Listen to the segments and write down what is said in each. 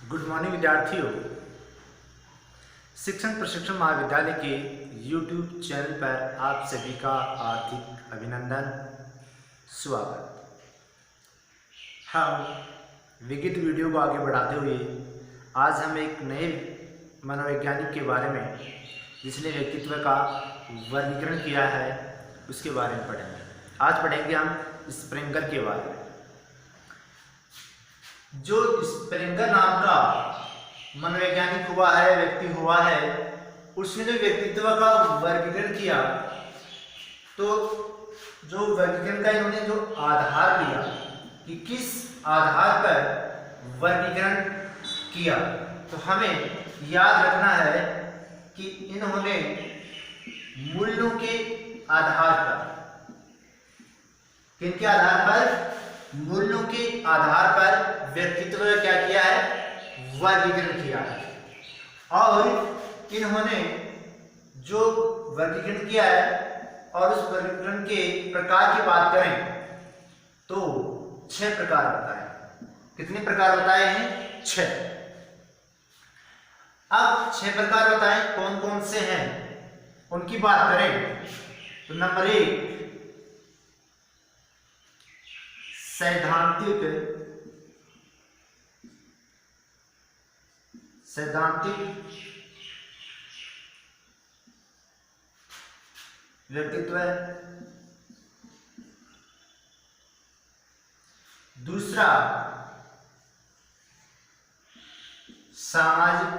Good morning विद्यार्थियों। शिक्षण प्रशिक्षण महाविद्यालय के YouTube चैनल पर आप सभी का हार्दिक अभिनंदन, स्वागत। हम विगित वीडियो को आगे बढ़ाते हुए आज हम एक नए मनोवैज्ञानिक के बारे में जिसने व्यक्तित्व का वर्गीकरण किया है उसके बारे में पढ़ेंगे। आज पढ़ेंगे हम स्प्रेंगर के बारे में। जो स्प्रेंगर नाम का मनोवैज्ञानिक हुआ है, व्यक्ति हुआ है, उसने जो व्यक्तित्व का वर्गीकरण किया, तो जो वर्गीकरण का इन्होंने जो आधार लिया कि किस आधार पर वर्गीकरण किया, तो हमें याद रखना है कि इन्होंने मूल्यों के आधार पर, किनके आधार पर? मूल्यों के आधार पर व्यक्तित्व का क्या किया है? वर्गीकरण किया है। और इन्होंने जो वर्गीकरण किया है और उस वर्गीकरण के प्रकार की बात करें तो 6 प्रकार बताए। कितने प्रकार बताए हैं? 6। अब 6 प्रकार बताएं कौन कौन से हैं, उनकी बात करें तो नंबर 1 सैद्धांतिक व्यक्तित्व। दूसरा सामाजिक।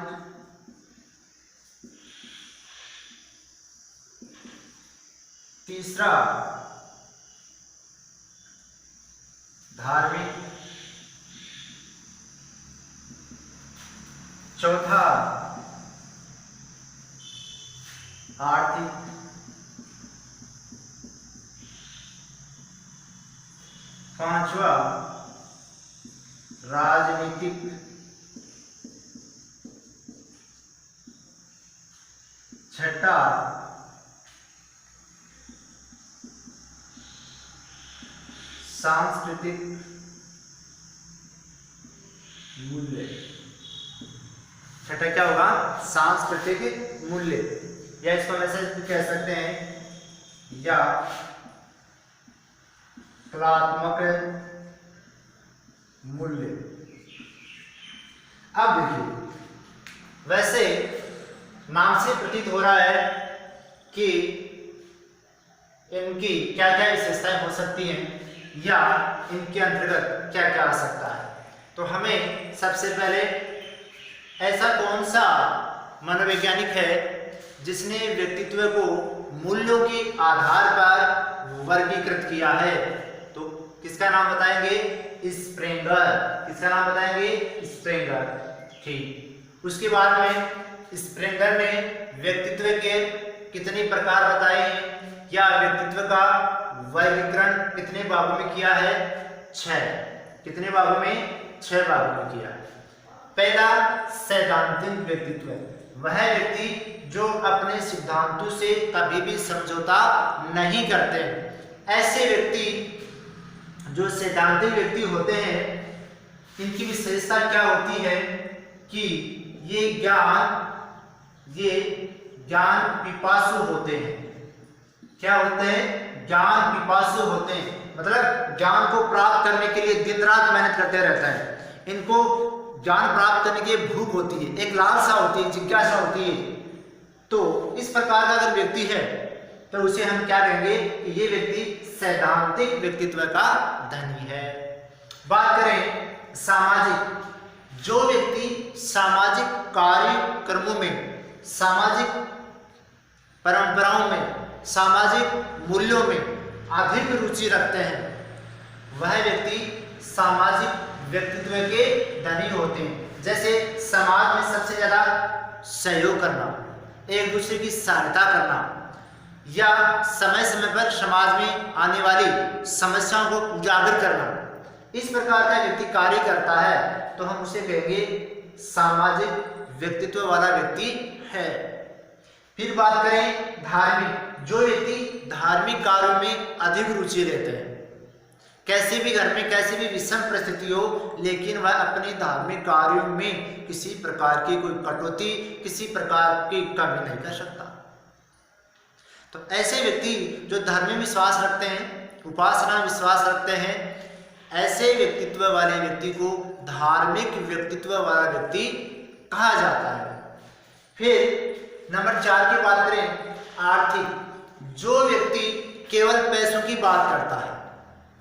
तीसरा धार्मिक। चौथा आर्थिक। पांचवा राजनीतिक। छठा सांस्कृतिक मूल्य। छठा क्या होगा? सांस्कृतिक मूल्य, या इसको वैसे भी कह सकते हैं या कलात्मक मूल्य। अब देखिए, वैसे नाम से प्रतीत हो रहा है कि इनकी क्या क्या विशेषताएं हो सकती हैं या इनके अंतर्गत क्या क्या आ सकता है। तो हमें सबसे पहले ऐसा कौन सा मनोवैज्ञानिक है जिसने व्यक्तित्व को मूल्यों के आधार पर वर्गीकृत किया है? तो किसका नाम बताएंगे? स्प्रेंगर। किसका नाम बताएंगे? स्प्रेंगर। ठीक। उसके बाद में स्प्रेंगर ने व्यक्तित्व के कितने प्रकार बताए हैं या व्यक्तित्व का वर्गीकरण कितने भागों में किया है? 6। कितने भागों में? 6 भागों में किया। पहला सैद्धांतिक व्यक्तित्व, वह व्यक्ति जो अपने सिद्धांतों से कभी भी समझौता नहीं करते। ऐसे व्यक्ति जो सैद्धांतिक व्यक्ति होते हैं, इनकी विशेषता क्या होती है कि ये ज्ञान पिपासु होते हैं। क्या होते हैं? ज्ञान पिपासु होते हैं, मतलब ज्ञान को प्राप्त करने के लिए दिन रात मेहनत करते रहते हैं। इनको ज्ञान प्राप्त करने की भूख होती है, एक लालसा होती है, जिज्ञासा होती है। तो इस प्रकार का अगर व्यक्ति है तो उसे हम क्या कहेंगे कि ये व्यक्ति सैद्धांतिक व्यक्तित्व का धनी है। बात करें सामाजिक, जो व्यक्ति सामाजिक कार्यक्रमों में, सामाजिक परंपराओं में, सामाजिक मूल्यों में अधिक रुचि रखते हैं, वह व्यक्ति सामाजिक व्यक्तित्व के धनी होते हैं। जैसे समाज में सबसे ज्यादा सहयोग करना, एक दूसरे की सहायता करना, या समय समय पर समाज में आने वाली समस्याओं को उजागर करना, इस प्रकार का व्यक्ति कार्य करता है तो हम उसे कहेंगे सामाजिक व्यक्तित्व वाला व्यक्ति है। फिर बात करें धार्मिक, जो व्यक्ति धार्मिक कार्यों में अधिक रुचि लेते हैं। कैसे भी घर में कैसी भी विषम परिस्थिति हो, लेकिन वह अपने धार्मिक कार्यों में किसी प्रकार की कोई कटौती, किसी प्रकार की कमी नहीं कर सकता। तो ऐसे व्यक्ति जो धर्म में विश्वास रखते हैं, उपासना में विश्वास रखते हैं, ऐसे व्यक्तित्व वाले व्यक्ति को धार्मिक व्यक्तित्व वाला व्यक्ति कहा जाता है। फिर नंबर 4 की बात करें, आर्थिक। जो व्यक्ति केवल पैसों की बात करता है,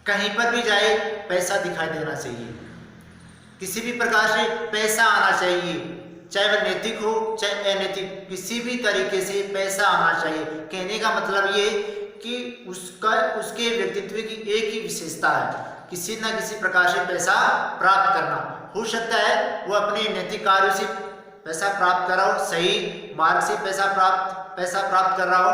कहीं पर भी जाए पैसा दिखाई देना चाहिए, किसी भी प्रकार से पैसा आना चाहिए, चाहे वह नैतिक हो चाहे अनैतिक, किसी भी तरीके से पैसा आना चाहिए। कहने का मतलब ये कि उसके व्यक्तित्व की एक ही विशेषता है, किसी न किसी प्रकार से पैसा प्राप्त करना। हो सकता है वो अपने नैतिक कार्यों से पैसा प्राप्त कर रहा हो, सही मार्ग से पैसा प्राप्त कर रहा हो।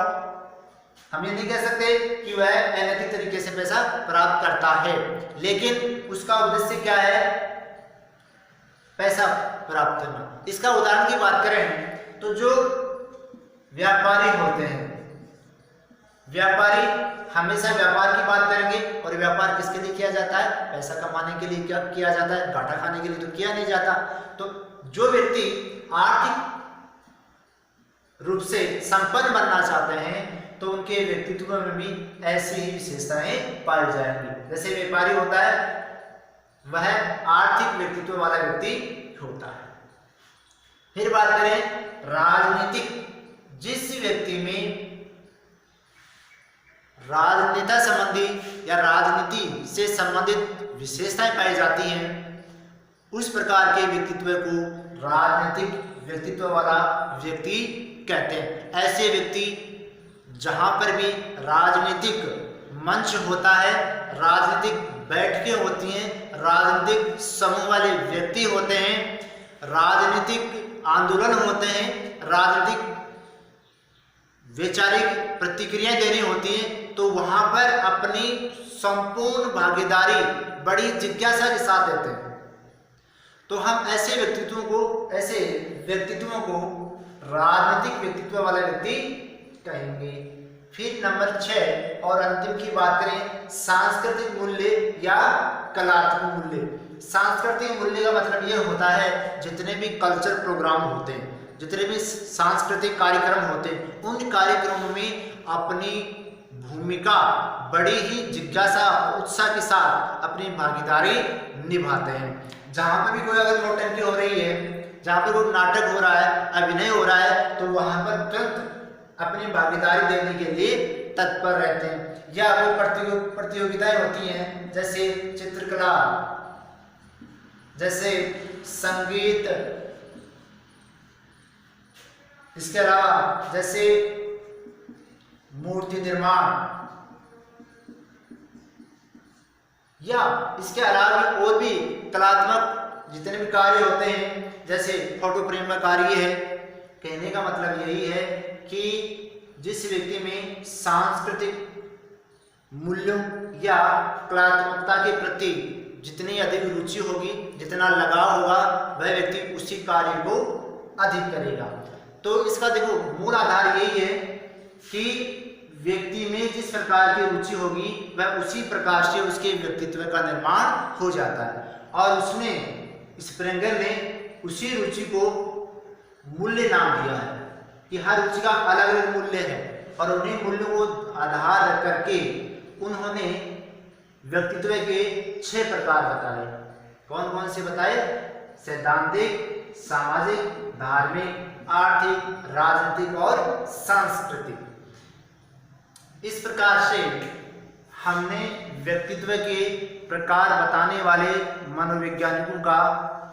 हम ये नहीं कह सकते कि वह अनैतिक तरीके से पैसा प्राप्त करता है, लेकिन उसका उद्देश्य क्या है? पैसा प्राप्त करना। इसका उदाहरण की बात करें तो जो व्यापारी होते हैं, व्यापारी हमेशा व्यापार की बात करेंगे, और व्यापार किसके लिए किया जाता है? पैसा कमाने के लिए क्या किया जाता है? घाटा खाने के लिए तो किया नहीं जाता। तो जो व्यक्ति आर्थिक रूप से संपन्न बनना चाहते हैं तो उनके व्यक्तित्व में भी ऐसी ही विशेषताएं पाई जाएंगी। जैसे व्यापारी होता है वह आर्थिक व्यक्तित्व वाला व्यक्ति होता है। फिर बात करें राजनीतिक। जिस व्यक्ति में राजनेता संबंधी या राजनीति से संबंधित विशेषताएं पाई जाती हैं, उस प्रकार के व्यक्तित्व को राजनीतिक व्यक्तित्व वाला व्यक्ति कहते हैं। ऐसे व्यक्ति जहां पर भी राजनीतिक मंच होता है, राजनीतिक बैठकें होती हैं, राजनीतिक समूह वाले व्यक्ति होते हैं, राजनीतिक आंदोलन होते हैं, राजनीतिक वैचारिक प्रतिक्रियाएं देनी होती हैं, तो वहां पर अपनी संपूर्ण भागीदारी बड़ी जिज्ञासा के साथ देते हैं। तो हम ऐसे व्यक्तित्वों को राजनीतिक व्यक्तित्व वाले व्यक्ति कहेंगे। फिर नंबर 6 और अंतिम की बात करें, सांस्कृतिक मूल्य या कलात्मक मूल्य। सांस्कृतिक मूल्य का मतलब यह होता है जितने भी कल्चर प्रोग्राम होते हैं, जितने भी सांस्कृतिक कार्यक्रम होते हैं, उन कार्यक्रमों में अपनी भूमिका बड़ी ही जिज्ञासा उत्साह के साथ अपनी भागीदारी निभाते हैं। जहाँ पर भी कोई अगर नौटंकी हो रही है, जहाँ पर कोई नाटक हो रहा है, अभिनय हो रहा है, तो वहाँ पर तुरंत अपनी भागीदारी देने के लिए तत्पर रहते हैं। या कोई प्रतियोगिताएं होती हैं, जैसे चित्रकला, जैसे संगीत, इसके अलावा जैसे मूर्ति निर्माण, या इसके अलावा और भी कलात्मक जितने भी कार्य होते हैं, जैसे फोटो फ्रेम का कार्य है। कहने का मतलब यही है कि जिस व्यक्ति में सांस्कृतिक मूल्यों या कलात्मकता के प्रति जितनी अधिक रुचि होगी, जितना लगाव होगा, वह व्यक्ति उसी कार्य को अधिक करेगा। तो इसका देखो मूल आधार यही है कि व्यक्ति में जिस प्रकार की रुचि होगी वह उसी प्रकार से उसके व्यक्तित्व का निर्माण हो जाता है। और उसने स्प्रेंगर ने उसी रुचि को मूल्य नाम दिया है कि हर रुचि का अलग अलग मूल्य है, और उन्हीं मूल्यों को आधार रख करके उन्होंने व्यक्तित्व के 6 प्रकार बताए। कौन कौन से बताए? सैद्धांतिक, सामाजिक, धार्मिक, आर्थिक, राजनीतिक और सांस्कृतिक। इस प्रकार से हमने व्यक्तित्व के प्रकार बताने वाले मनोवैज्ञानिकों का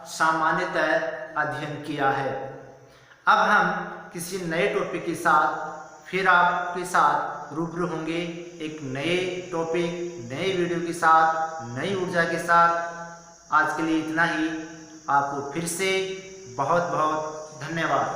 सामान्यतः अध्ययन किया है। अब हम किसी नए टॉपिक के साथ फिर आपके साथ रूबरू होंगे, एक नए टॉपिक, नए वीडियो के साथ, नई ऊर्जा के साथ। आज के लिए इतना ही। आपको फिर से बहुत बहुत धन्यवाद।